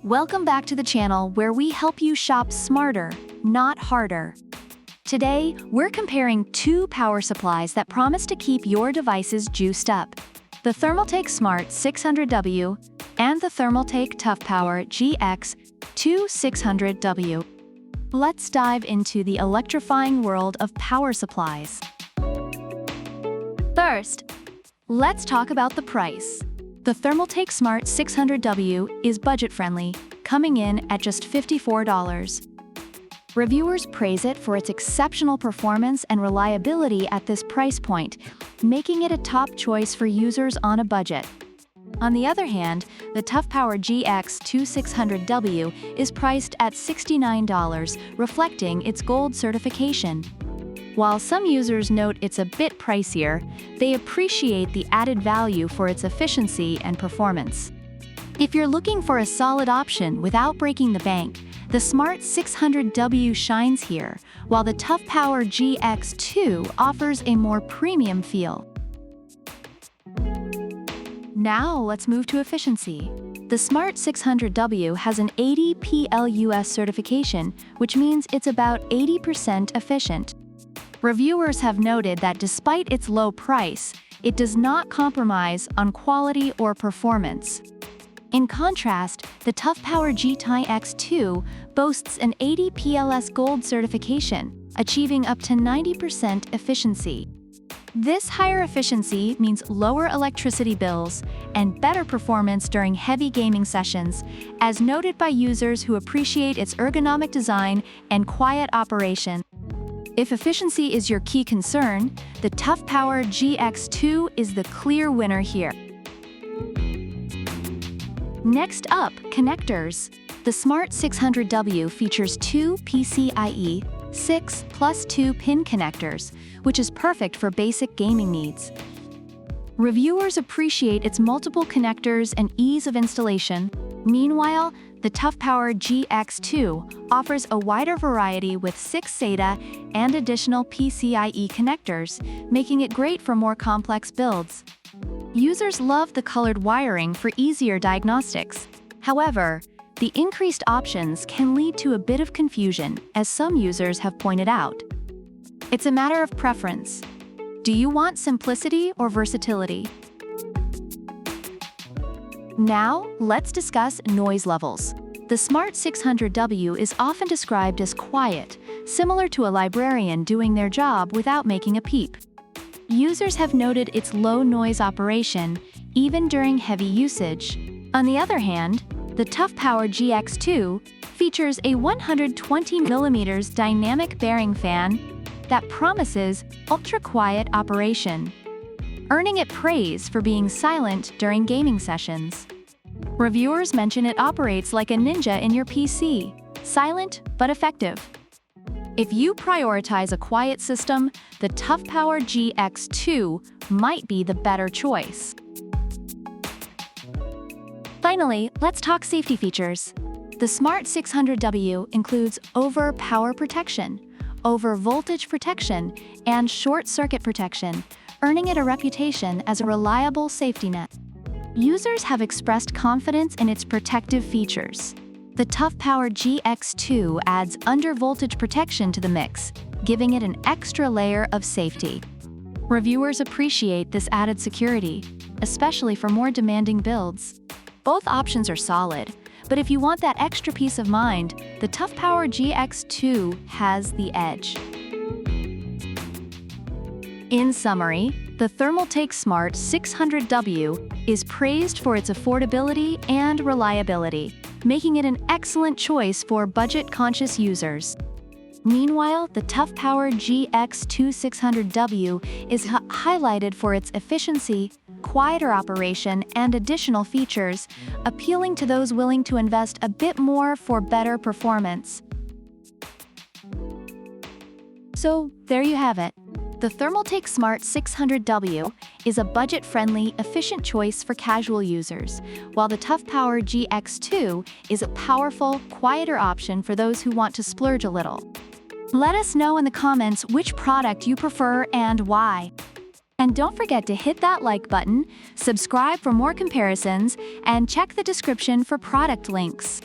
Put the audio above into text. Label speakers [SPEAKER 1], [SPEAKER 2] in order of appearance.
[SPEAKER 1] Welcome back to the channel where we help you shop smarter, not harder. Today, we're comparing two power supplies that promise to keep your devices juiced up: the Thermaltake Smart 600W and the Thermaltake Toughpower GX2 600W. Let's dive into the electrifying world of power supplies. First, let's talk about the price. The Thermaltake Smart 600W is budget-friendly, coming in at just $54. Reviewers praise it for its exceptional performance and reliability at this price point, making it a top choice for users on a budget. On the other hand, the Toughpower GX2 600W is priced at $69, reflecting its gold certification. While some users note it's a bit pricier, they appreciate the added value for its efficiency and performance. If you're looking for a solid option without breaking the bank, the Smart 600W shines here, while the Toughpower GX2 offers a more premium feel. Now let's move to efficiency. The Smart 600W has an 80 PLUS certification, which means it's about 80% efficient. Reviewers have noted that despite its low price, it does not compromise on quality or performance. In contrast, the Toughpower GX2 boasts an 80 PLS Gold certification, achieving up to 90% efficiency. This higher efficiency means lower electricity bills and better performance during heavy gaming sessions, as noted by users who appreciate its ergonomic design and quiet operation. If efficiency is your key concern, the Toughpower GX2 is the clear winner here. Next up, connectors. The Smart 600W features two PCIe 6+2 pin connectors, which is perfect for basic gaming needs. Reviewers appreciate its multiple connectors and ease of installation. Meanwhile, the Toughpower GX2 offers a wider variety with 6 SATA and additional PCIe connectors, making it great for more complex builds. Users love the colored wiring for easier diagnostics. However, the increased options can lead to a bit of confusion, as some users have pointed out. It's a matter of preference. Do you want simplicity or versatility? Now, let's discuss noise levels. The Smart 600W is often described as quiet, similar to a librarian doing their job without making a peep. Users have noted its low noise operation, even during heavy usage. On the other hand, the Toughpower GX2 features a 120mm dynamic bearing fan that promises ultra-quiet operation, earning it praise for being silent during gaming sessions. Reviewers mention it operates like a ninja in your PC, silent but effective. If you prioritize a quiet system, the Toughpower GX2 might be the better choice. Finally, let's talk safety features. The Smart 600W includes over-power protection, over-voltage protection, and short-circuit protection, earning it a reputation as a reliable safety net. Users have expressed confidence in its protective features. The Toughpower GX2 adds under-voltage protection to the mix, giving it an extra layer of safety. Reviewers appreciate this added security, especially for more demanding builds. Both options are solid, but if you want that extra peace of mind, the Toughpower GX2 has the edge. In summary, the Thermaltake Smart 600W is praised for its affordability and reliability, making it an excellent choice for budget-conscious users. Meanwhile, the Toughpower GX2 600W is highlighted for its efficiency, quieter operation, and additional features, appealing to those willing to invest a bit more for better performance. So, there you have it. The Thermaltake Smart 600W is a budget-friendly, efficient choice for casual users, while the Toughpower GX2 is a powerful, quieter option for those who want to splurge a little. Let us know in the comments which product you prefer and why. And don't forget to hit that like button, subscribe for more comparisons, and check the description for product links.